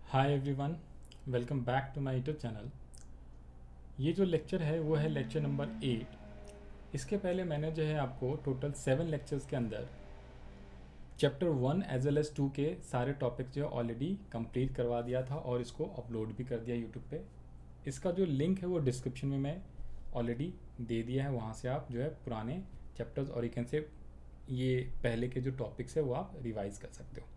Hi everyone, welcome back to my YouTube channel. ये जो lecture है वो है लेक्चर नंबर 8। इसके पहले मैंने जो है आपको टोटल 7 लेक्चर्स के अंदर चैप्टर 1 एज वेल एज 2 के सारे टॉपिक्स जो है ऑलरेडी कंप्लीट करवा दिया था और इसको अपलोड भी कर दिया यूट्यूब पे। इसका जो लिंक है वो डिस्क्रिप्शन में मैं ऑलरेडी दे दिया है, वहाँ से आप जो है पुराने चैप्टर्स और यू से ये पहले के जो टॉपिक्स है वो आप रिवाइज कर सकते हो।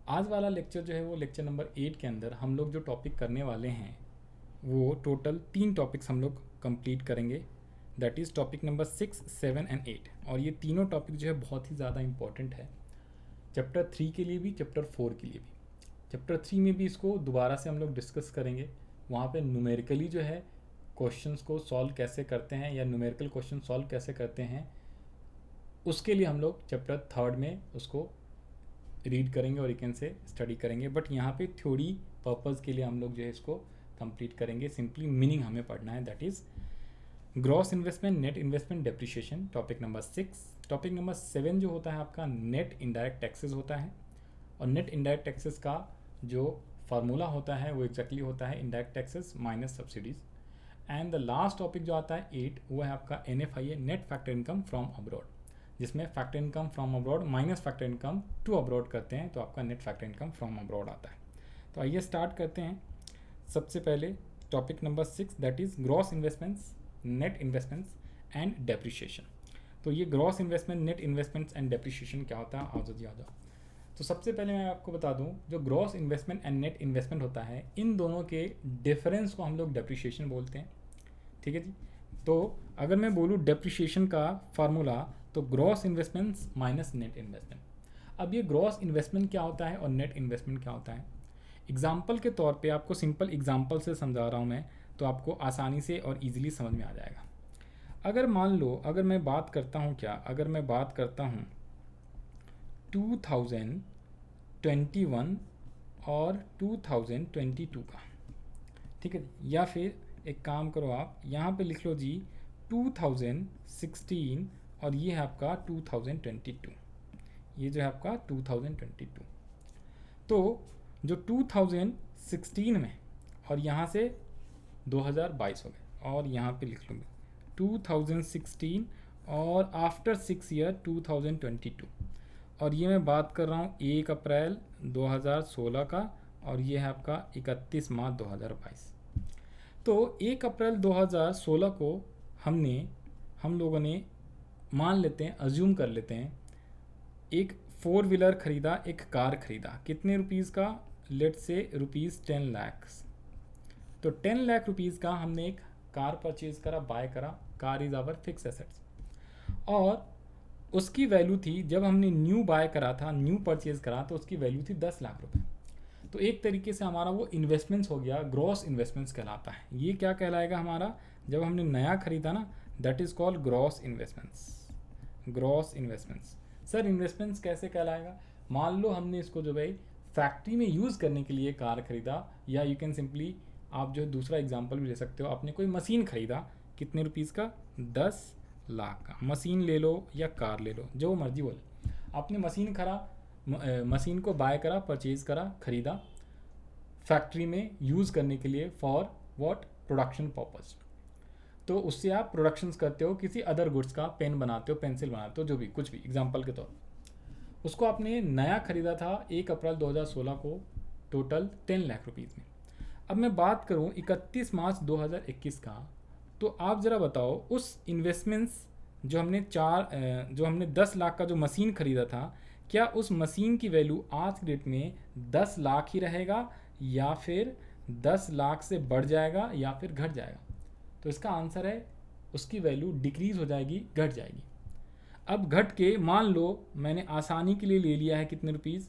आज वाला लेक्चर जो है वो लेक्चर नंबर 8 के अंदर हम लोग जो टॉपिक करने वाले हैं वो टोटल 3 टॉपिक्स हम लोग कंप्लीट करेंगे। That is topic number 6, 7 and 8। और ये तीनों टॉपिक जो है बहुत ही ज़्यादा इंपॉर्टेंट है, चैप्टर 3 के लिए भी, चैप्टर 4 के लिए भी। चैप्टर 3 में भी इसको दोबारा से हम लोग डिस्कस करेंगे। वहाँ पे न्यूमेरिकली जो है क्वेश्चंस को सॉल्व कैसे करते हैं या न्यूमेरिकल क्वेश्चन सॉल्व कैसे करते हैं, उसके लिए हम लोग चैप्टर 3 में उसको रीड करेंगे और इकन से स्टडी करेंगे। बट यहाँ पे थ्योरी पर्पज़ के लिए हम लोग जो है इसको कंप्लीट करेंगे। सिंपली मीनिंग हमें पढ़ना है, that is gross investment, net investment, depreciation, topic number 6। Topic number 7 जो होता है आपका नेट इनडायरेक्ट टैक्सेस होता है। और नेट इनडायरेक्ट टैक्सेस का जो फार्मूला होता है वो एग्जैक्टली होता है indirect taxes minus subsidies. And the last topic जो आता है 8, वो है आपका NFIA, net factor income from abroad, जिसमें factor income from abroad minus factor income to abroad करते हैं तो आपका net factor income from abroad आता है। तो आइए स्टार्ट करते हैं। सबसे पहले topic number 6, that is gross investments, net investments and depreciation. तो ये gross investment, net investments and depreciation क्या होता है, आओ जी आ जाओ। तो सबसे पहले मैं आपको बता दूं, जो gross investment and net investment होता है, इन दोनों के डिफरेंस को हम लोग डेप्रिशिएशन बोलते हैं। ठीक है जी। तो अगर मैं बोलूँ डेप्रिशिएशन का फार्मूला, तो gross investments minus net investment. अब ये ग्रॉस इन्वेस्टमेंट क्या होता है और नेट इन्वेस्टमेंट क्या होता है, एग्जाम्पल के तौर पे आपको सिंपल एग्जाम्पल से समझा रहा हूँ मैं, तो आपको आसानी से और इजीली समझ में आ जाएगा। अगर मान लो, अगर मैं बात करता हूँ क्या, अगर मैं बात करता हूँ 2021 और 2022 का, ठीक है, या फिर एक काम करो आप यहाँ पे लिख लो जी 2016 और ये है आपका 2022, ये जो है आपका 2022। तो जो 2016 में और यहाँ से 2022 हो गए और यहाँ पे लिख लूँगा 2016 और आफ्टर 6 ईयर 2022। और ये मैं बात कर रहा हूँ 1 अप्रैल 2016 का और ये है आपका 31 मार्च 2022। तो 1 अप्रैल 2016 को हम लोगों ने मान लेते हैं, अज्यूम कर लेते हैं, एक 4 व्हीलर खरीदा, एक कार खरीदा, कितने रुपीज़ का, लेट से रुपीज़ 10 लाख। तो 10 लाख रुपीज़ का हमने एक कार परचेज करा, बाय करा। Car is our fix assets. और उसकी वैल्यू थी, जब हमने न्यू बाय करा था, न्यू परचेज करा, तो उसकी वैल्यू थी 10 लाख रुपए। तो एक तरीके से हमारा वो इन्वेस्टमेंट्स हो गया, ग्रॉस इन्वेस्टमेंट्स कहलाता है। ये क्या कहलाएगा हमारा, जब हमने नया खरीदा ना, that is called gross investments. Gross investments. Sir investments कैसे कहलाएगा, मान लो हमने इसको जो भाई फैक्ट्री में यूज़ करने के लिए कार खरीदा, या यू कैन सिंपली आप जो दूसरा एग्जाम्पल भी ले सकते हो, आपने कोई मशीन खरीदा, कितने रुपीज़ का, 10 लाख का। मशीन ले लो या कार ले लो, जो मर्जी बोले, आपने मशीन को बाय करा, परचेज करा, खरीदा फैक्ट्री में यूज़ करने के लिए, फॉर व्हाट, प्रोडक्शन पर्पज़। तो उससे आप प्रोडक्शंस करते हो किसी अदर गुड्स का, पेन बनाते हो, पेंसिल बनाते हो, जो भी कुछ भी एग्जांपल के तौर, उसको आपने नया खरीदा था 1 अप्रैल 2016 को, टोटल 10 लाख रुपीज़ में। अब मैं बात करूं 31 मार्च 2021 का, तो आप ज़रा बताओ उस इन्वेस्टमेंट्स जो हमने 10 लाख का जो मशीन खरीदा था, क्या उस मशीन की वैल्यू आज की डेट में 10 लाख ही रहेगा या फिर 10 लाख से बढ़ जाएगा या फिर घट जाएगा। तो इसका आंसर है उसकी वैल्यू डिक्रीज़ हो जाएगी, घट जाएगी। अब घट के मान लो मैंने आसानी के लिए ले लिया है कितने rupees,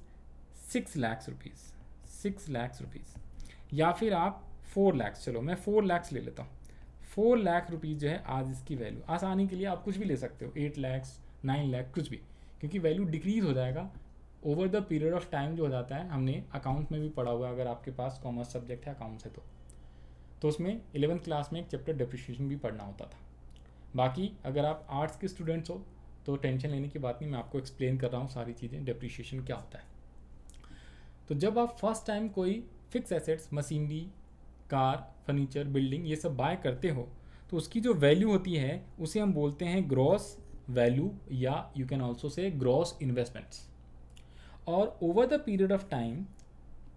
6 lakh rupees, 6 lakh rupees, या फिर आप 4 लाख, चलो मैं 4 लाख ले लेता हूँ। 4 लाख रुपीज़ जो है आज इसकी वैल्यू, आसानी के लिए आप कुछ भी ले सकते हो, 8 लाख, 9 लाख, कुछ भी, क्योंकि वैल्यू डिक्रीज़ हो जाएगा over the period of time जो हो जाता है। हमने अकाउंट में भी पढ़ा हुआ है, अगर आपके पास कॉमर्स सब्जेक्ट है अकाउंट्स है तो उसमें 11th क्लास में एक चैप्टर डेप्रिशिएशन भी पढ़ना होता था। बाकी अगर आप आर्ट्स के स्टूडेंट्स हो तो टेंशन लेने की बात नहीं, मैं आपको एक्सप्लेन कर रहा हूँ सारी चीज़ें, डेप्रिशिएशन क्या होता है। तो जब आप फर्स्ट टाइम कोई fix assets, machinery, car, furniture, building, ये सब बाय करते हो तो उसकी जो वैल्यू होती है उसे हम बोलते हैं ग्रॉस वैल्यू, या you can also say gross investments. और over the period of time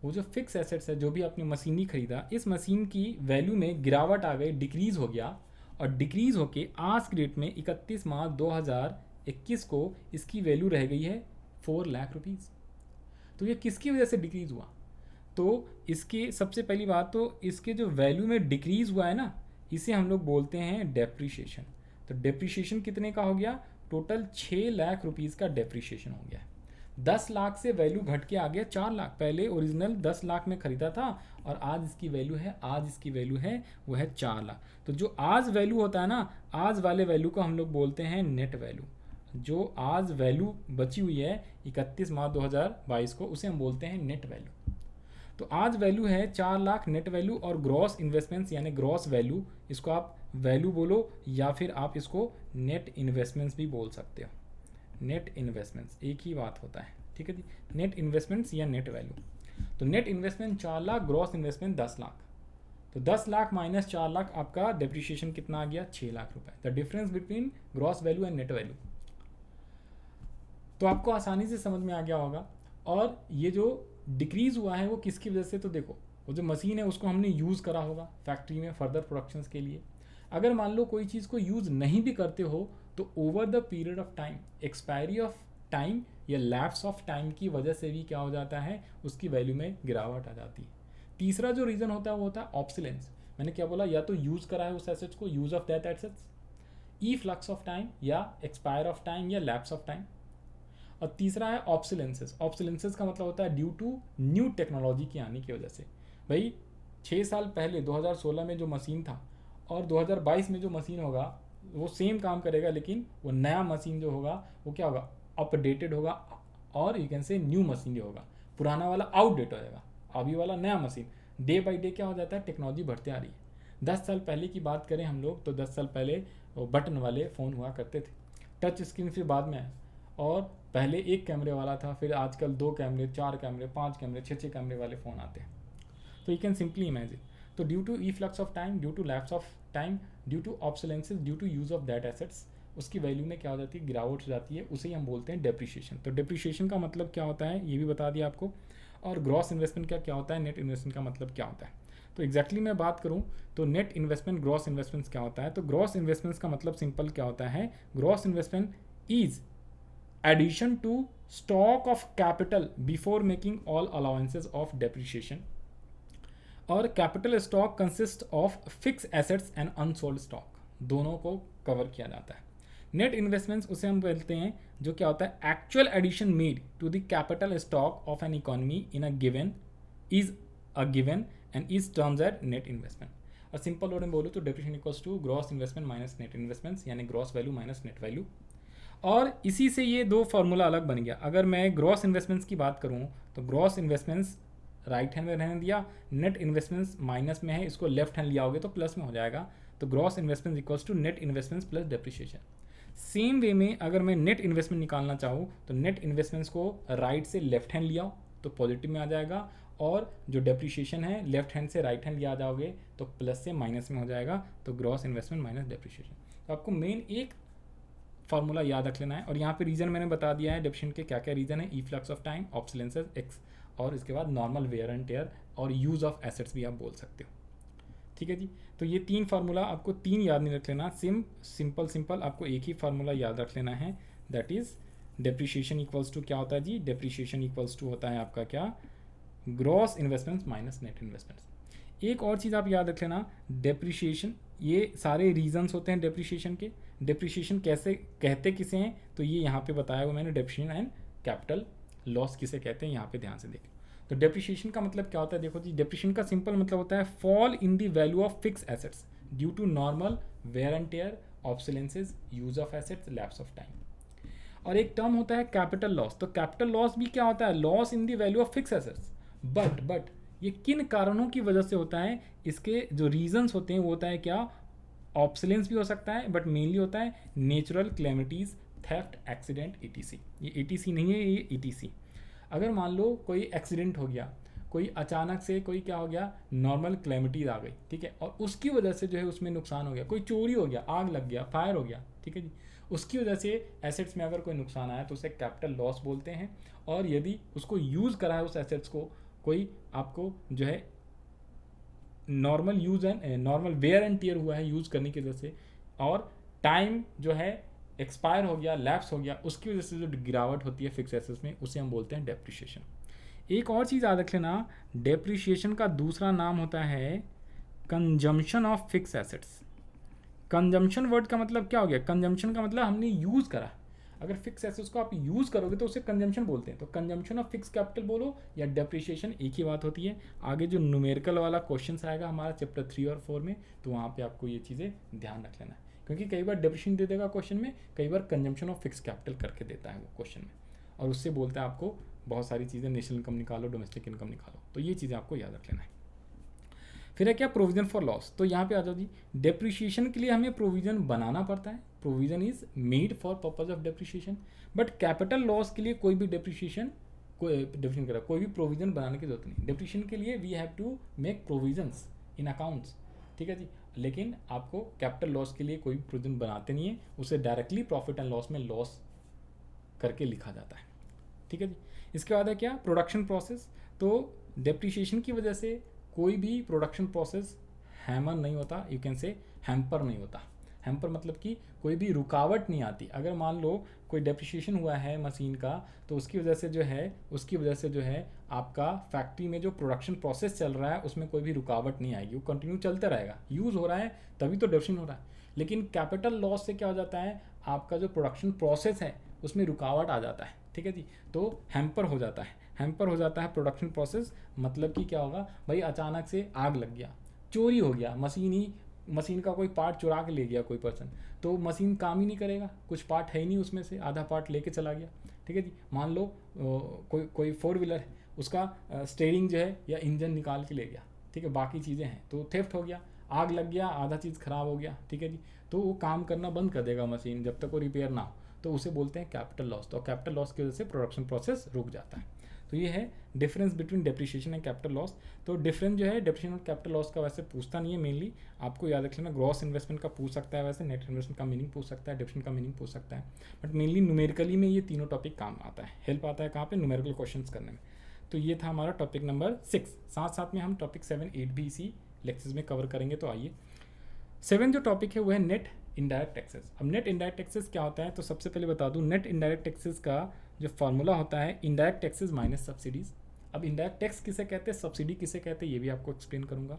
वो जो फिक्स एसेट्स है, जो भी आपने मशीनरी खरीदा, इस मशीन की वैल्यू में गिरावट आ गई, डिक्रीज हो गया, और डिक्रीज होके आज की डेट में 31 मार्च 2021 को इसकी वैल्यू रह गई है 4 लाख रुपीज़। तो ये किसकी वजह से डिक्रीज हुआ? तो इसके सबसे पहली बात तो इसके जो वैल्यू में डिक्रीज हुआ है ना, इसे हम लोग बोलते हैं डेप्रिशिएशन। तो डेप्रिशिएशन कितने का हो गया? टोटल 6 लाख रुपीज़ का डेप्रिशिएशन हो गया। 10 लाख से वैल्यू घट के आ गया 4 लाख। पहले ओरिजिनल 10 लाख में खरीदा था और आज इसकी वैल्यू है वो है 4 लाख। तो जो आज वैल्यू होता है ना, आज वाले वैल्यू को हम लोग बोलते हैं नेट वैल्यू। जो आज वैल्यू बची हुई है 31 मार्च 2022 को, उसे हम बोलते हैं नेट वैल्यू। तो आज वैल्यू है 4 लाख नेट वैल्यू, और ग्रॉस इन्वेस्टमेंट्स यानी ग्रॉस वैल्यू, इसको आप वैल्यू बोलो या फिर आप इसको नेट इन्वेस्टमेंट्स भी बोल सकते हो। नेट इन्वेस्टमेंट्स एक ही बात होता है, ठीक है जी, नेट इन्वेस्टमेंट्स या नेट वैल्यू। तो net investment 4 lakh, gross investment 10 lakh. तो 10 लाख माइनस 4 लाख, आपका डेप्रिशिएशन कितना आ गया? 6 लाख रुपए। The difference between gross value and net value. तो आपको आसानी से समझ में आ गया होगा। और ये जो डिक्रीज हुआ है वो किसकी वजह से? तो देखो, वो जो मशीन है उसको हमने यूज़ करा होगा फैक्ट्री में फर्दर प्रोडक्शंस के लिए। अगर मान लो कोई चीज़ को यूज़ नहीं भी करते हो तो over the period of time, expiry of time या लैप्स ऑफ टाइम की वजह से भी क्या हो जाता है? उसकी वैल्यू में गिरावट आ जाती है। तीसरा जो रीज़न होता है वो होता है ऑब्सोलेंस। मैंने क्या बोला? या तो यूज़ करा है उस एसेट्स को, use of that assets, E flux of time या एक्सपायर ऑफ टाइम या लैप्स ऑफ टाइम। और तीसरा है ऑब्सोलेंसेस। ऑब्सोलेंसेस का मतलब होता है ड्यू टू न्यू टेक्नोलॉजी की आने की वजह से। भाई 6 साल पहले 2016 में जो मशीन था और 2022 में जो मशीन होगा वो सेम काम करेगा, लेकिन वो नया मशीन जो होगा वो क्या होगा? अपडेटेड होगा, और you can say new machine जो होगा, पुराना वाला आउटडेट हो जाएगा, अभी वाला नया मशीन। डे बाई डे क्या हो जाता है? टेक्नोलॉजी बढ़ते आ रही है। 10 साल पहले की बात करें हम लोग तो 10 साल पहले वो बटन वाले फ़ोन हुआ करते थे, टच स्क्रीन फिर बाद में आया, और पहले एक कैमरे वाला था, फिर आजकल 2 कैमरे, 4 कैमरे, 5 कैमरे, 6 कैमरे वाले फ़ोन आते हैं। तो यू कैन सिंपली इमेजिन। तो due to the flux of time, due to lapse of time, due to obsolescence, due to use of that assets, उसकी वैल्यू में क्या हो जाती है? गिरावट हो जाती है। उसे ही हम बोलते हैं डेप्रिशिएशन। तो डेप्रिशिएशन का मतलब क्या होता है ये भी बता दिया आपको। और ग्रॉस इन्वेस्टमेंट का क्या होता है, नेट इन्वेस्टमेंट का मतलब क्या होता है। तो एग्जैक्टली मैं बात करूँ तो नेट इन्वेस्टमेंट, ग्रॉस इन्वेस्टमेंट्स क्या होता है। तो ग्रॉस इन्वेस्टमेंट्स का मतलब सिंपल क्या होता है? Gross investment is addition to stock of capital before making all allowances of depreciation, और capital stock consist of fix assets and unsold stock, दोनों को कवर किया जाता है। नेट इन्वेस्टमेंट्स उसे हम बोलते हैं जो क्या होता है? Actual addition made to the capital stock of an economy in a given and is terms at net investment. और सिंपल वर्ड में बोलूँ तो depreciation equals to gross investment minus net investments, यानी gross value minus net value. और इसी से ये 2 formula अलग बन गया। अगर मैं ग्रॉस इन्वेस्टमेंट्स की बात करूँ तो ग्रॉस इन्वेस्टमेंट्स राइट हैंड में रहने दिया, नेट इन्वेस्टमेंट्स माइनस में है, इसको लेफ्ट हैंड लिया होगे तो प्लस में हो जाएगा। तो gross investment equals to net investments plus depreciation. Same way में अगर मैं नेट इन्वेस्टमेंट निकालना चाहूँ तो नेट इन्वेस्टमेंट्स को राइट से लेफ्ट हैंड लिया तो पॉजिटिव में आ जाएगा, और जो डेप्रिशिएशन है लेफ्ट हैंड से राइट हैंड लिया जाओगे तो प्लस से माइनस में हो जाएगा। तो ग्रॉस इन्वेस्टमेंट माइनस डेप्रिशिएशन। तो आपको मेन एक फार्मूला याद रख लेना है। और यहाँ पे रीज़न मैंने बता दिया है डेप्रिशिएशन के क्या क्या रीज़न है, ई फ्लक्स ऑफ टाइम, ऑब्सोलेंसेस, एक्स, और इसके बाद नॉर्मल वेयर एंड टेयर और यूज़ ऑफ एसेट्स भी आप बोल सकते हो। ठीक है जी। तो ये 3 फार्मूला आपको 3 याद नहीं रख लेना, सिंपल आपको एक ही फार्मूला याद रख लेना है, that is depreciation equals to क्या होता है जी? डेप्रिशिएशन इक्वल्स टू होता है आपका क्या? Gross investments minus net investments. एक और चीज़ आप याद रख लेना, डेप्रिशिएशन, ये सारे रीजंस होते हैं डेप्रिशिएशन के। डेप्रिशिएशन कैसे कहते किसे हैं तो ये यहाँ पे बताया हुआ मैंने, डेप्रिशिएशन एंड कैपिटल लॉस किसे कहते हैं, यहाँ पे ध्यान से देखो। तो डेप्रिशिएशन का मतलब क्या होता है? देखो जी, डेप्रिशिएशन का सिंपल मतलब होता है fall in the value of fix assets due to normal wear and tear, obsolescence, use of assets, lapse of time. और एक टर्म होता है कैपिटल लॉस। तो कैपिटल लॉस भी क्या होता है? Loss in the value of fix assets. But ये किन कारणों की वजह से होता है? इसके जो रीजंस होते हैं वो होता है क्या? ऑब्सोलेंस भी हो सकता है, बट मेनली होता है natural calamities, theft, accident, etc. ये ईटीसी नहीं है, ये ईटीसी। अगर मान लो कोई एक्सीडेंट हो गया कोई अचानक से कोई क्या हो गया, नॉर्मल क्लैमिटीज आ गई, ठीक है, और उसकी वजह से जो है उसमें नुकसान हो गया, कोई चोरी हो गया, आग लग गया, फायर हो गया, ठीक है जी, उसकी वजह से एसेट्स में अगर कोई नुकसान आया तो उसे कैपिटल लॉस बोलते हैं। और यदि उसको यूज़ करा है उस एसेट्स को कोई आपको जो है normal use and normal wear and tear हुआ है यूज़ करने की वजह से, और टाइम जो है एक्सपायर हो गया, लैप्स हो गया, उसकी वजह से जो गिरावट होती है फिक्स एसेट्स में उसे हम बोलते हैं डेप्रिशिएशन। एक और चीज़ याद रख लेना, डेप्रिशिएशन का दूसरा नाम होता है consumption of fix assets. Consumption word का मतलब क्या हो गया, कंजम्पशन का मतलब हमने यूज़ करा, अगर फिक्स एसेट्स को आप यूज़ करोगे तो उसे कंजम्पशन बोलते हैं। तो कंजम्पशन ऑफ फिक्स कैपिटल बोलो या डेप्रिशिएशन, एक ही बात होती है। आगे जो न्यूमेरिकल वाला क्वेश्चन आएगा हमारा चैप्टर 3 और 4 में, तो वहाँ पे आपको ये चीज़ें ध्यान रख लेना है, क्योंकि कई बार डेप्रिशिएशन दे देगा क्वेश्चन में, कई बार कंजम्पशन ऑफ फिक्स कैपिटल करके देता है वो क्वेश्चन में, और उससे बोलता है आपको बहुत सारी चीज़ें, नेशनल इनकम निकालो, डोमेस्टिक इनकम निकालो, तो ये चीज़ें आपको याद रख लेना है। फिर है क्या, प्रोविजन फॉर लॉस। तो यहाँ पे आ जाओ जी, डेप्रिशिएशन के लिए हमें प्रोविजन बनाना पड़ता है, provision is made for purpose of depreciation, but capital loss के लिए कोई भी डेप्रिशिएशन कोई भी प्रोविजन बनाने की जरूरत नहीं। डेप्रिशिएशन के लिए we have to make provisions in accounts, ठीक है जी, लेकिन आपको कैपिटल लॉस के लिए कोई प्रोविजन बनाते नहीं है, उसे डायरेक्टली प्रॉफिट एंड लॉस में लॉस करके लिखा जाता है, ठीक है जी। इसके बाद है क्या, प्रोडक्शन प्रोसेस। तो डेप्रिशिएशन की वजह से कोई भी प्रोडक्शन प्रोसेस हैमर नहीं होता, यू कैन से हैम्पर नहीं होता। हैम्पर मतलब कि कोई भी रुकावट नहीं आती। अगर मान लो कोई डेप्रिशिएशन हुआ है मशीन का, तो उसकी वजह से जो है आपका फैक्ट्री में जो प्रोडक्शन प्रोसेस चल रहा है उसमें कोई भी रुकावट नहीं आएगी, वो कंटिन्यू चलता रहेगा, यूज़ हो रहा है तभी तो डेप्रिशिएशन हो रहा है। लेकिन कैपिटल लॉस से क्या हो जाता है, आपका जो प्रोडक्शन प्रोसेस है उसमें रुकावट आ जाता है, ठीक है जी, तो हैम्पर हो जाता है, प्रोडक्शन प्रोसेस। मतलब कि क्या होगा भाई, अचानक से आग लग गया, चोरी हो गया, मशीन का कोई पार्ट चुरा के ले गया कोई पर्सन, तो मशीन काम ही नहीं करेगा, कुछ पार्ट है ही नहीं उसमें से, आधा पार्ट लेके चला गया, ठीक है जी। मान लो कोई 4 व्हीलर है, उसका स्टीयरिंग जो है या इंजन निकाल के ले गया, ठीक है, बाकी चीज़ें हैं, तो थेफ्ट हो गया, आग लग गया, आधा चीज़ ख़राब हो गया, ठीक है जी, तो वो काम करना बंद कर देगा मशीन जब तक वो रिपेयर ना हो, तो उसे बोलते हैं कैपिटल लॉस। तो कैपिटल लॉस की वजह से प्रोडक्शन प्रोसेस रुक जाता है। तो ये है difference between depreciation and capital loss. तो डिफरेंस जो है डेप्रिशिएशन और कैपिटल लॉस का वैसे पूछता नहीं है, मेनली आपको याद रख लेना, ग्रॉस इन्वेस्टमेंट का पूछ सकता है, वैसे नेट इन्वेस्टमेंट का मीनिंग पूछ सकता है, डेप्रिशिएशन का मीनिंग पूछ सकता है, बट मेनली न्यूमेरिकली में ये तीनों टॉपिक काम आता है, हेल्प आता है कहाँ पे, न्यूमेरिकल क्वेश्चन करने में। तो ये था हमारा टॉपिक नंबर 6। साथ साथ में हम टॉपिक 7, 8 भी इसी लेक्चर्स में कवर करेंगे। तो आइए 7 जो टॉपिक है वो है नेट इनडायरेक्ट टैक्सेस। अब नेट इनडायरेक्ट टैक्सेस क्या होता है, तो सबसे पहले बता दूं, नेट इनडायरेक्ट टैक्सेस का जो फॉर्मूला होता है इनडायरेक्ट टैक्सेस माइनस सब्सिडीज। अब इनडायरेक्ट टैक्स किसे कहते हैं, सब्सिडी किसे कहते हैं, ये भी आपको एक्सप्लेन करूंगा।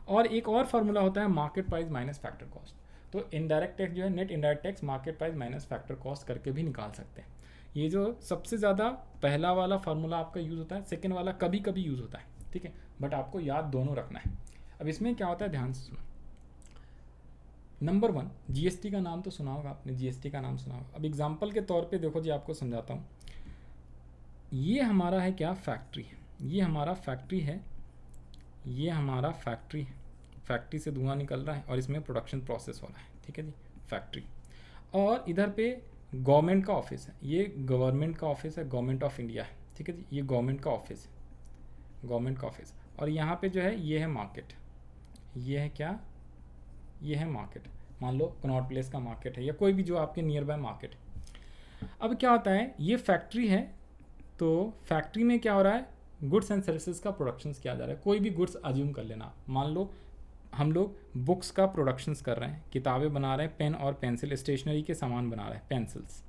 और एक और फार्मूला होता है market price minus factor cost. तो इनडायरेक्ट टैक्स जो है, net indirect tax market price minus factor cost करके भी निकाल सकते हैं। ये जो सबसे ज़्यादा पहला वाला फार्मूला आपका यूज़ होता है, सेकेंड वाला कभी कभी यूज़ होता है, ठीक है, बट आपको याद दोनों रखना है। अब इसमें क्या होता है, ध्यान से सुनो। नंबर 1, जीएसटी का नाम तो सुना होगा आपने, जीएसटी का नाम सुना होगा। अब एग्जांपल के तौर पे देखो जी, आपको समझाता हूँ। ये हमारा है क्या, फैक्ट्री, ये हमारा फैक्ट्री है, ये हमारा फैक्ट्री है, फैक्ट्री से धुआं निकल रहा है और इसमें प्रोडक्शन प्रोसेस हो रहा है, ठीक है जी, फैक्ट्री। और इधर पे गवर्नमेंट का ऑफिस है, ये गवर्नमेंट का ऑफिस है, गवर्नमेंट ऑफ इंडिया है, ठीक है जी, ये गवर्नमेंट का ऑफिस है, गवर्नमेंट का ऑफिस। और यहाँ पे जो है ये है मार्केट, ये है क्या, ये है मार्केट, मान लो कनॉट प्लेस का मार्केट है या कोई भी जो आपके नियर बाय मार्केट है। अब क्या होता है, ये फैक्ट्री है, तो फैक्ट्री में क्या हो रहा है, गुड्स एंड सर्विसेज का प्रोडक्शंस किया जा रहा है। कोई भी गुड्स अज्यूम कर लेना, मान लो हम लोग बुक्स का प्रोडक्शंस कर रहे हैं, किताबें बना रहे हैं, पेन और पेंसिल, स्टेशनरी के सामान बना रहे हैं, पेंसिल्स,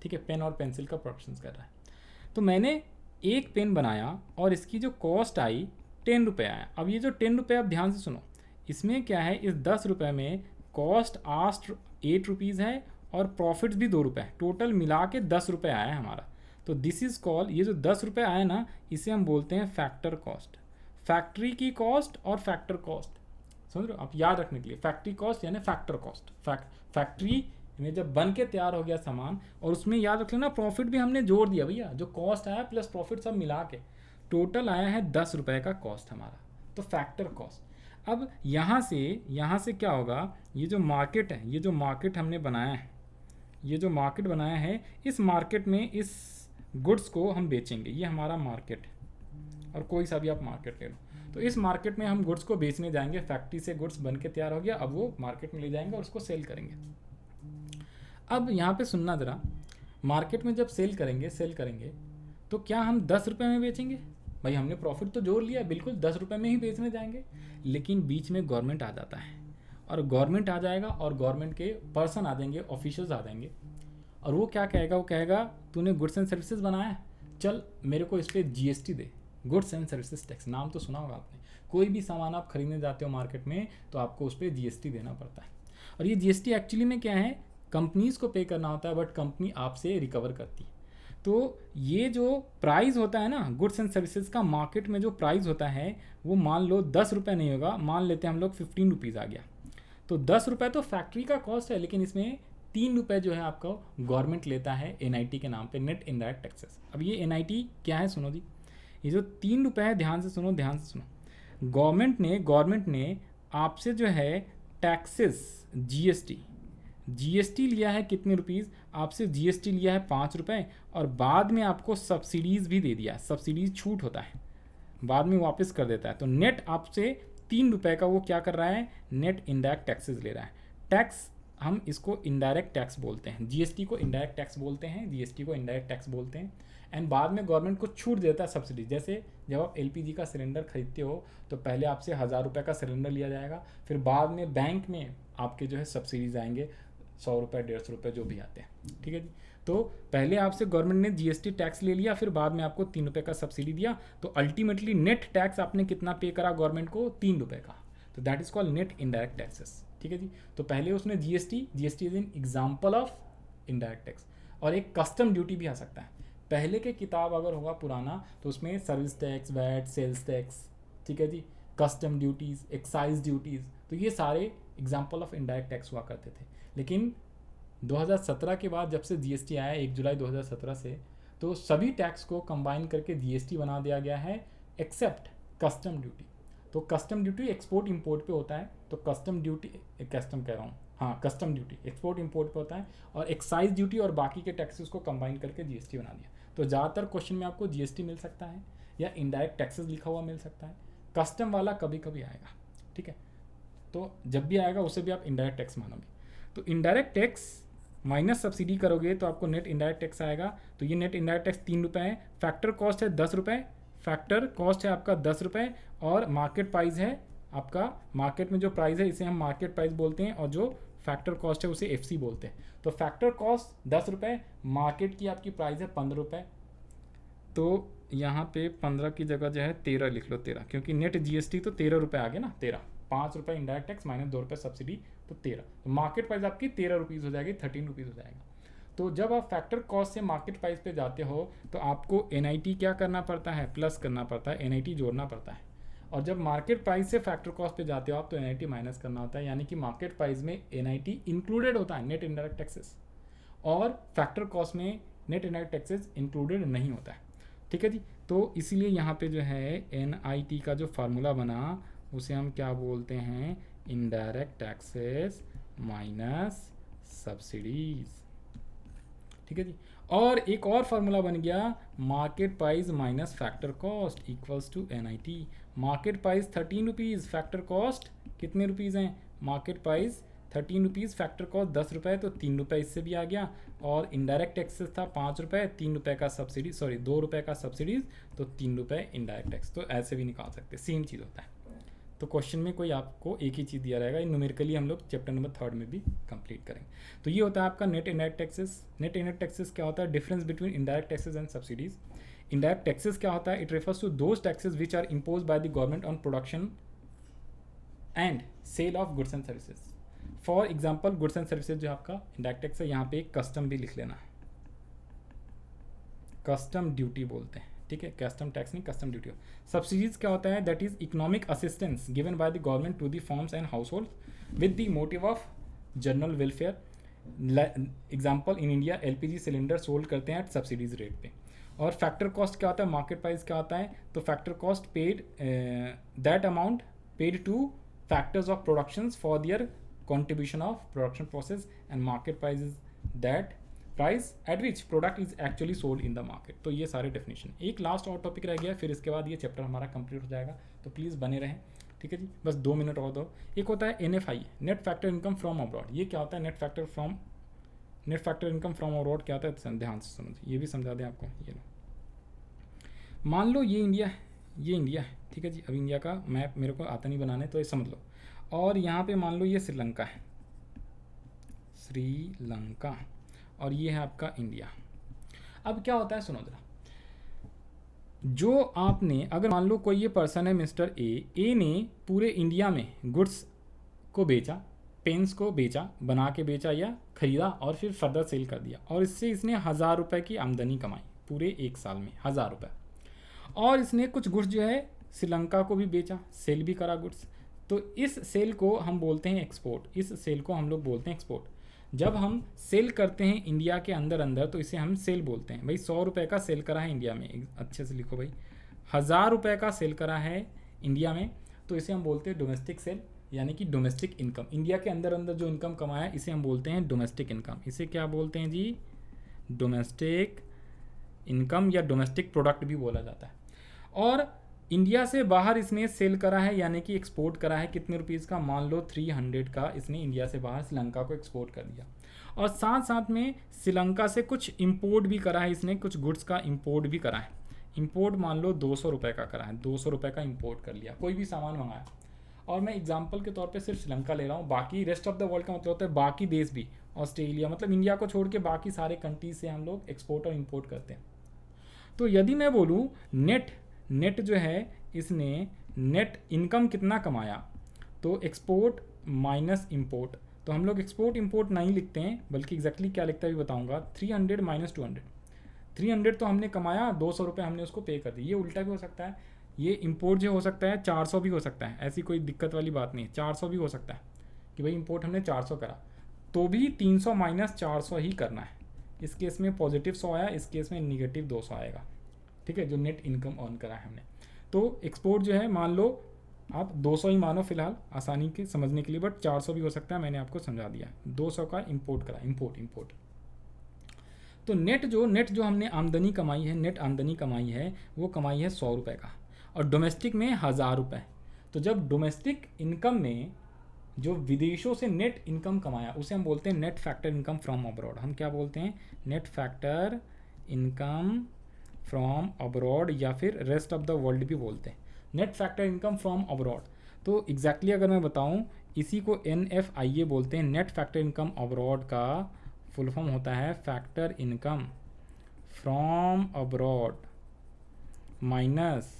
ठीक है, पेन और पेंसिल का प्रोडक्शंस कर रहा है। तो मैंने एक पेन बनाया और इसकी जो कॉस्ट आई 10 रुपये आया। अब ये जो 10 रुपये, आप ध्यान से सुनो, इसमें क्या है, इस 10 रुपये में कॉस्ट 8 रुपीज़ है और प्रॉफिट्स भी 2 रुपये, टोटल मिला के 10 रुपये आया है हमारा। तो दिस इज़ कॉल, ये जो 10 रुपये आया ना, इसे हम बोलते हैं फैक्टर कॉस्ट। फैक्ट्री की कॉस्ट और फैक्टर कॉस्ट, समझ रहे हो आप, याद रखने के लिए, फैक्ट्री कॉस्ट यानी फैक्टर कॉस्ट। फैक्ट्री में जब बन के तैयार हो गया सामान, और उसमें याद रख लेना प्रॉफिट भी हमने जोड़ दिया भैया, जो कॉस्ट आया प्लस प्रॉफिट सब मिला के टोटल आया है 10 रुपये का कॉस्ट हमारा, तो फैक्टर कॉस्ट। अब यहाँ से क्या होगा, ये जो मार्केट है, ये जो मार्केट हमने बनाया है, ये जो मार्केट बनाया है, इस मार्केट में इस गुड्स को हम बेचेंगे, ये हमारा मार्केट है। और कोई सा भी आप मार्केट ले लो। तो इस मार्केट में हम गुड्स को बेचने जाएंगे, फैक्ट्री से गुड्स बन के तैयार हो गया, अब वो मार्केट में ले जाएंगे और उसको सेल करेंगे। अब यहाँ पे सुनना ज़रा, मार्केट में जब सेल करेंगे तो क्या हम 10 रुपये में बेचेंगे? भाई हमने प्रॉफिट तो जोड़ लिया, बिल्कुल 10 रुपये में ही बेचने जाएंगे। लेकिन बीच में गवर्नमेंट आ जाता है, और गवर्नमेंट आ जाएगा और गवर्नमेंट के पर्सन आ जाएंगे, ऑफिशियल्स आ जाएंगे, और वो क्या कहेगा? वो कहेगा तूने गुड्स एंड सर्विसेज बनाया है, चल मेरे को इस पर GST they, goods and services tax, नाम तो सुना होगा आपने। कोई भी सामान आप खरीदने जाते हो मार्केट में तो आपको उस पर जीएसटी देना पड़ता है। और ये जीएसटी एक्चुअली में क्या है? कंपनीज को पे करना होता है, बट कंपनी आपसे रिकवर करती है। तो ये जो प्राइस होता है ना गुड्स एंड सर्विसेज का, मार्केट में जो प्राइस होता है वो मान लो 10 रुपये नहीं होगा, मान लेते हैं हम लोग 15 रुपीज़ आ गया। तो 10 रुपये तो फैक्ट्री का कॉस्ट है, लेकिन इसमें 3 रुपये जो है आपका गवर्नमेंट लेता है एनआईटी के नाम पे, नेट इनडायरेक्ट टैक्सेस। अब ये एनआईटी क्या है सुनो जी, ये जो 3 रुपये है, ध्यान से सुनो। गवर्नमेंट ने आपसे जो है टैक्सेस जीएसटी लिया है कितने रुपीज़? आपसे जीएसटी लिया है 5 रुपये, और बाद में आपको सब्सिडीज़ भी दे दिया। सब्सिडीज छूट होता है, बाद में वापस कर देता है। तो नेट आपसे 3 रुपये का वो क्या कर रहा है? नेट इनडायरेक्ट टैक्सेस ले रहा है। टैक्स हम इसको इनडायरेक्ट टैक्स बोलते हैं, जीएसटी को इनडायरेक्ट टैक्स बोलते हैं, एंड बाद में गवर्नमेंट को छूट देता है सब्सिडी। जैसे जब आप एलपीजी का सिलेंडर खरीदते हो तो पहले आपसे 1000 रुपये का सिलेंडर लिया जाएगा, फिर बाद में बैंक में आपके जो है सब्सिडीज आएंगे, 100 रुपये 150 रुपये जो भी आते हैं, ठीक है जी। तो पहले आपसे गवर्नमेंट ने जीएसटी टैक्स ले लिया, फिर बाद में आपको 3 रुपये का सब्सिडी दिया, तो अल्टीमेटली नेट टैक्स आपने कितना पे करा गवर्नमेंट को? 3 रुपये का। तो that is called net indirect taxes, ठीक है जी। तो पहले उसने GST is in example of indirect tax. और एक कस्टम ड्यूटी भी आ सकता है। पहले के किताब अगर होगा पुराना तो उसमें service tax, VAT, sales tax, ठीक है जी, कस्टम ड्यूटीज़, एक्साइज ड्यूटीज़, तो ये सारे एग्जाम्पल ऑफ इनडायरेक्ट टैक्स हुआ करते थे। लेकिन 2017 के बाद जब से जीएसटी आया 1 जुलाई 2017 से, तो सभी टैक्स को कंबाइन करके जीएसटी बना दिया गया है, एक्सेप्ट कस्टम ड्यूटी। तो कस्टम ड्यूटी एक्सपोर्ट इंपोर्ट पे होता है, तो कस्टम ड्यूटी एक्सपोर्ट इंपोर्ट पे होता है, और एक्साइज ड्यूटी और बाकी के टैक्सेस को कंबाइन करके जीएसटी बना दिया। तो ज़्यादातर क्वेश्चन में आपको जीएसटी मिल सकता है या इनडायरेक्ट टैक्सेस लिखा हुआ मिल सकता है। कस्टम वाला कभी कभी आएगा, ठीक है। तो जब भी आएगा उसे भी आप इनडायरेक्ट टैक्स मानोगे। तो इनडायरेक्ट टैक्स माइनस सब्सिडी करोगे तो आपको नेट इनडायरेक्ट टैक्स आएगा। तो ये नेट इनडायरेक्ट टैक्स 3 रुपये है। फैक्टर कॉस्ट है 10 रुपये, फैक्टर कॉस्ट है आपका 10 रुपये, और मार्केट प्राइस है आपका, मार्केट में जो प्राइस है इसे हम मार्केट प्राइस बोलते हैं, और जो फैक्टर कॉस्ट है उसे एफसी बोलते हैं। तो फैक्टर कॉस्ट 10 रुपये, मार्केट की आपकी प्राइस है 15 रुपये। तो यहाँ पे 15 की जगह जो है 13 लिख लो, 13, क्योंकि नेट जीएसटी तो 13 रुपये आ गया ना, 13, 5 रुपये इनडायरेक्ट टैक्स माइनस 2 रुपये सब्सिडी, तो 13। तो मार्केट प्राइस आपकी 13 रुपीज़ हो जाएगी, 13 रुपीज़ हो जाएगा। तो जब आप फैक्टर कॉस्ट से मार्केट प्राइस पे जाते हो तो आपको एनआईटी क्या करना पड़ता है? प्लस करना पड़ता है, एनआईटी जोड़ना पड़ता है। और जब मार्केट प्राइस से फैक्टर कॉस्ट पे जाते हो आप तो एनआईटी माइनस करना होता है, यानी कि मार्केट प्राइस में एनआईटी इंक्लूडेड होता है, नेट इनडायरेक्ट टैक्सेस, और फैक्टर कॉस्ट में नेट इनडायरेक्ट टैक्सेस इंक्लूडेड नहीं होता है, ठीक है जी। तो इसीलिए यहाँ पे जो है एनआईटी का जो फार्मूला बना उसे हम क्या बोलते हैं? इनडायरेक्ट टैक्सेस माइनस सब्सिडीज, ठीक है जी। और एक और फार्मूला बन गया, market price minus factor cost equals to NIT. Market price 13 rupees, factor cost कितने रुपीज़ हैं? Market price 13 rupees, factor cost 10 रुपये, तो 3 रुपये इससे भी आ गया। और इनडायरेक्ट टैक्सेस था 5 रुपये, 3 रुपये का सब्सिडी, 2 रुपये का सब्सिडीज, तो 3 रुपये इनडायरेक्ट टैक्स। तो ऐसे भी निकाल सकते, सेम चीज़ होता है। तो क्वेश्चन में कोई आपको एक ही चीज़ दिया रहेगा, न्यूमेरिकली हम लोग चैप्टर नंबर 3 में भी कंप्लीट करेंगे। तो ये होता है आपका net indirect taxes. Net indirect taxes क्या होता है? Difference between indirect taxes and subsidies. Indirect taxes क्या होता है? It refers to those taxes which are impose by the government on production and sale of goods and services. For example goods and services जो आपका indirect tax है, यहाँ पे एक custom भी लिख लेना, कस्टम ड्यूटी बोलते हैं, ठीक है, कस्टम टैक्स नहीं, कस्टम ड्यूटी। सब्सिडीज क्या होता है? That is economic assistance given by the government to the firms and household with the motive of general welfare. Example, in India LPG cylinder sold करते हैं eight subsidies rate पे। और factor cost क्या होता है? Market price क्या होता है? तो factor cost paid that amount paid two factors of productions for their contribution of production process, and market price is that price at which product is actually sold in the market. तो ये सारे definition. एक last और topic रह गया, फिर इसके बाद ये चैप्टर हमारा कंप्लीट हो जाएगा, तो प्लीज़ बने रहें, ठीक है जी। बस 2 मिनट और दो। एक होता है NFI, net factor income from abroad. ये क्या होता है? Net factor income from abroad क्या होता है? ध्यान से समझिए, ये भी समझा दें आपको। ये लो, मान लो ये इंडिया है, ये इंडिया है, ठीक है जी। अब इंडिया का मैप मेरे को आता नहीं बनाने, तो ये समझ लो। और यहाँ पे मान लो ये श्रीलंका है, श्रीलंका, और ये है आपका इंडिया। अब क्या होता है, सुनो जरा। जो आपने, अगर मान लो कोई ये पर्सन है मिस्टर ए ने पूरे इंडिया में गुड्स को बेचा, पेन्स को बेचा, बना के बेचा या खरीदा और फिर फर्दर सेल कर दिया, और इससे इसने 1000 रुपये की आमदनी कमाई पूरे 1 साल में, 1000 रुपये। और इसने कुछ गुड्स जो है श्रीलंका को भी बेचा, सेल भी करा गुड्स, तो इस सेल को हम बोलते हैं एक्सपोर्ट। इस सेल को हम लोग बोलते हैं एक्सपोर्ट। जब हम सेल करते हैं इंडिया के अंदर तो इसे हम सेल बोलते हैं। भाई 100 रुपये का सेल करा है इंडिया में, अच्छे से लिखो भाई, 1000 रुपये का सेल करा है इंडिया में, तो इसे हम बोलते हैं डोमेस्टिक सेल, यानी कि डोमेस्टिक इनकम। इंडिया के अंदर जो इनकम कमाया इसे हम बोलते हैं डोमेस्टिक इनकम। इसे क्या बोलते हैं जी? डोमेस्टिक इनकम या डोमेस्टिक प्रोडक्ट भी बोला जाता है। और इंडिया से बाहर इसने सेल करा है, यानी कि एक्सपोर्ट करा है, कितने रुपीज़ का? मान लो 300 का इसने इंडिया से बाहर श्रीलंका को एक्सपोर्ट कर दिया। और साथ साथ में श्रीलंका से कुछ इंपोर्ट भी करा है इसने, कुछ गुड्स का इंपोर्ट भी करा है। इंपोर्ट मान लो 200 रुपये का करा है, 200 रुपये का इंपोर्ट कर लिया, कोई भी सामान मंगाया। और मैं एग्जाम्पल के तौर पे सिर्फ श्रीलंका ले रहा हूँ, बाकी रेस्ट ऑफ द वर्ल्ड का मतलब होता है बाकी देश भी, ऑस्ट्रेलिया, मतलब इंडिया को छोड़ के बाकी सारे कंट्रीज से हम लोग एक्सपोर्ट और इंपोर्ट करते हैं। तो यदि मैं बोलूँ नेट जो है, इसने नेट इनकम कितना कमाया, तो एक्सपोर्ट माइनस इंपोर्ट। तो हम लोग एक्सपोर्ट इंपोर्ट नहीं लिखते हैं, बल्कि एग्जैक्टली क्या लिखता है भी बताऊंगा। 300 माइनस 200, 300 तो हमने कमाया, 200 रुपये हमने उसको पे कर दी। ये उल्टा भी हो सकता है, ये इंपोर्ट जो हो सकता है 400 भी हो सकता है, ऐसी कोई दिक्कत वाली बात नहीं है। 400 भी हो सकता है कि भाई इंपोर्ट हमने 400 करा, तो भी 300 माइनस 400 ही करना है। इस केस में पॉजिटिव 100 आया, इस केस में निगेटिव 200 आएगा, ठीक है, जो नेट इनकम अर्न करा है हमने। तो एक्सपोर्ट जो है, मान लो आप 200 ही मानो फिलहाल आसानी के समझने के लिए, बट 400 भी हो सकता है, मैंने आपको समझा दिया। 200 का इंपोर्ट करा, इंपोर्ट। तो नेट जो हमने आमदनी कमाई है, नेट आमदनी कमाई है, वो कमाई है 100 रुपये का, और डोमेस्टिक में 1000 रुपये। तो जब डोमेस्टिक इनकम में जो विदेशों से नेट इनकम कमाया, उसे हम बोलते हैं net factor income from abroad. हम क्या बोलते हैं? Net factor income from abroad, या फिर रेस्ट ऑफ द वर्ल्ड भी बोलते हैं, net factor income from abroad. तो एग्जैक्टली अगर मैं बताऊं, इसी को NFIA बोलते हैं। नेट फैक्टर इनकम अब्रॉड का फुल फॉर्म होता है factor income from abroad minus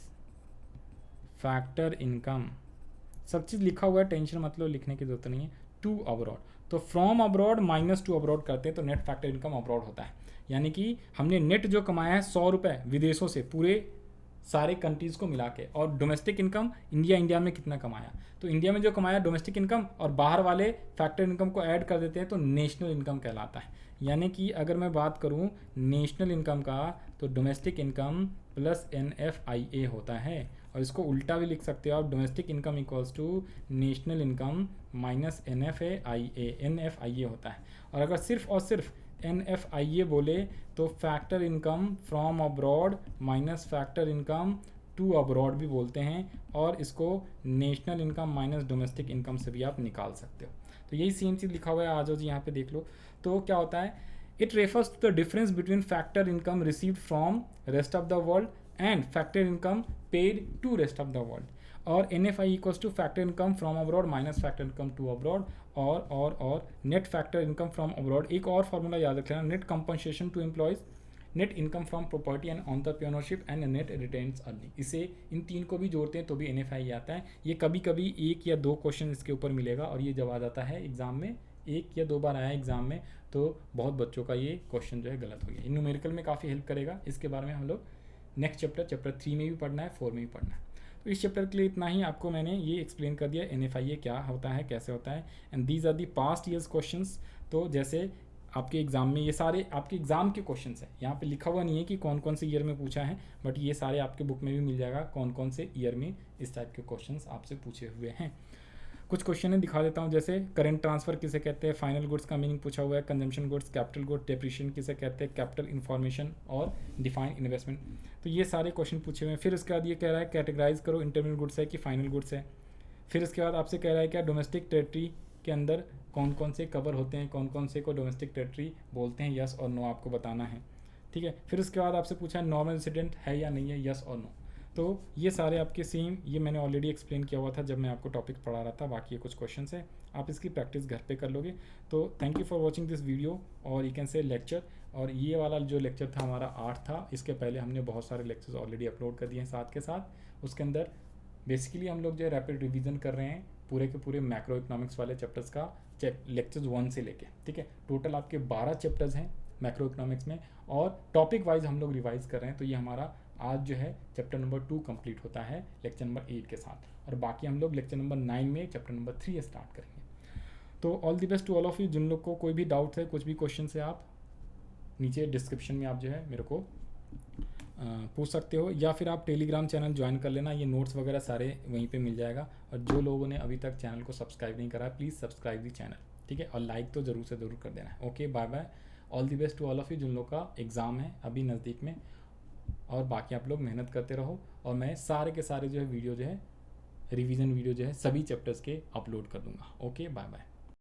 factor income, सब चीज़ लिखा हुआ है, टेंशन मतलब लिखने की जरूरत नहीं है, टू अब्रॉड। तो from abroad minus two abroad करते हैं, तो नेट फैक्टर इनकम अब्रॉड होता है। यानी कि हमने नेट जो कमाया है 100 रुपये विदेशों से, पूरे सारे कंट्रीज़ को मिला के, और डोमेस्टिक इनकम इंडिया में कितना कमाया, तो इंडिया में जो कमाया डोमेस्टिक इनकम, और बाहर वाले फैक्टर इनकम को ऐड कर देते हैं, तो नेशनल इनकम कहलाता है। यानी कि अगर मैं बात करूं नेशनल इनकम का, तो डोमेस्टिक इनकम प्लस NFIA होता है, और इसको उल्टा भी लिख सकते हो आप, domestic income equals to national income minus NFIA होता है। और अगर सिर्फ और सिर्फ NFIA बोले तो factor income from abroad minus factor income to abroad भी बोलते हैं, और इसको national income minus domestic income से भी आप निकाल सकते हो। तो यही सेम चीज़ लिखा हुआ है, आ जाओ जी यहाँ पे देख लो। तो क्या होता है? It refers to the difference between factor income received from rest of the world and factor income paid to rest of the world. और NFI equals to factor income from abroad minus factor income to abroad, और net factor income from abroad. एक और formula याद रख लेना, net compensation to employees, net income from property and entrepreneurship and net retains earning. इसे इन तीन को भी जोड़ते हैं तो भी NFI आता है। ये कभी कभी 1 या 2 क्वेश्चन इसके ऊपर मिलेगा, और ये जब आ जाता है एग्जाम में, 1 या 2 बार आया एग्जाम में, तो बहुत बच्चों का ये क्वेश्चन जो है गलत हो गया। इन न्यूमेरिकल में काफ़ी हेल्प करेगा, इसके बारे में हम लोग नेक्स्ट चैप्टर 3 में भी पढ़ना है, 4 में भी पढ़ना है। तो इस चैप्टर के लिए इतना ही, आपको मैंने ये एक्सप्लेन कर दिया NFIA क्या होता है, कैसे होता है, and these are the past years questions. तो जैसे आपके एग्जाम में ये सारे आपके एग्जाम के क्वेश्चंस हैं, यहाँ पे लिखा हुआ नहीं है कि कौन कौन से ईयर में पूछा है, बट ये सारे आपके बुक में भी मिल जाएगा कौन कौन से ईयर में इस टाइप के क्वेश्चंस आपसे पूछे हुए हैं। कुछ क्वेश्चन है दिखा देता हूँ, जैसे करंट ट्रांसफर किसे कहते हैं, फाइनल गुड्स का मीनिंग पूछा हुआ है, consumption goods, capital goods, depreciation किसे कहते हैं, कैपिटल इन्फॉर्मेशन और डिफाइन इन्वेस्टमेंट। तो ये सारे क्वेश्चन पूछे हुए हैं। फिर उसके बाद ये कह रहा है कैटेगराइज करो इंटरमीडिएट गुड्स है कि फाइनल गुड्स है। फिर उसके बाद आपसे कह रहा है क्या डोमेस्टिक टेरिटरी के अंदर कौन कौन से कवर होते हैं, कौन कौन से को डोमेस्टिक टेरिटरी बोलते हैं, यस और नो आपको बताना है, ठीक है। फिर उसके बाद आपसे पूछा है नॉर्मल रेसिडेंट है या नहीं है, यस और नो। तो ये सारे आपके सेम, ये मैंने ऑलरेडी एक्सप्लेन किया हुआ था जब मैं आपको टॉपिक पढ़ा रहा था। बाकी ये कुछ क्वेश्चंस है, आप इसकी प्रैक्टिस घर पे कर लोगे। तो thank you for watching this video और यू कैन से लेक्चर। और ये वाला जो लेक्चर था हमारा 8 था, इसके पहले हमने बहुत सारे लेक्चर्स ऑलरेडी अपलोड कर दिए हैं साथ के साथ। उसके अंदर बेसिकली हम लोग जो है रैपिड रिवीजन कर रहे हैं पूरे के पूरे मैक्रो इकोनॉमिक्स वाले चैप्टर्स का, लेक्चर्स 1 से लेके, ठीक है। टोटल आपके 12 चैप्टर्स हैं मैक्रो इकोनॉमिक्स में और टॉपिक वाइज हम लोग रिवाइज कर रहे हैं। तो ये हमारा आज जो है चैप्टर नंबर 2 कंप्लीट होता है लेक्चर नंबर 8 के साथ, और बाकी हम लोग लेक्चर नंबर 9 में चैप्टर नंबर 3 स्टार्ट करेंगे। तो all the best to all of you. जिन लोग को कोई भी डाउट है, कुछ भी क्वेश्चन है, आप नीचे डिस्क्रिप्शन में आप जो है मेरे को पूछ सकते हो, या फिर आप टेलीग्राम चैनल ज्वाइन कर लेना, ये नोट्स वगैरह सारे वहीं पे मिल जाएगा। और जो लोगों ने अभी तक चैनल को सब्सक्राइब नहीं करा है, प्लीज़ सब्सक्राइब दी चैनल, ठीक है। और लाइक तो ज़रूर से ज़रूर कर देना है। Okay, bye bye, all the best to all of you. जिन लोग का एग्ज़ाम है अभी नज़दीक में, और बाकी आप लोग मेहनत करते रहो। और मैं सारे के सारे जो है वीडियो जो है रिवीजन वीडियो जो है सभी चैप्टर्स के अपलोड कर दूँगा। Okay, bye bye.